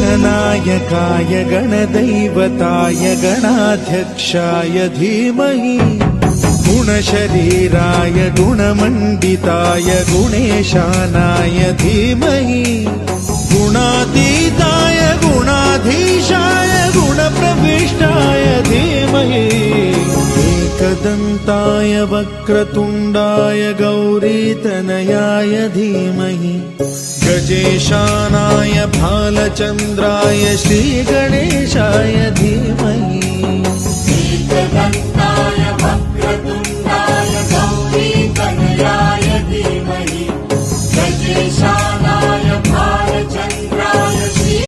गणनायकाय गणदैवताय गणाध्यक्षाय धीमहि गुणशरीराय गुणमण्डिताय गुणेशानाय धीमहि गुणातीताय गुणाधीशाय गुणप्रविष्टाय धीमहि एकदन्ताय वक्रतुण्डाय गौरीतनयाय धीमहि गजेशानाय भालचन्द्राय श्रीगणेशाय धीमहि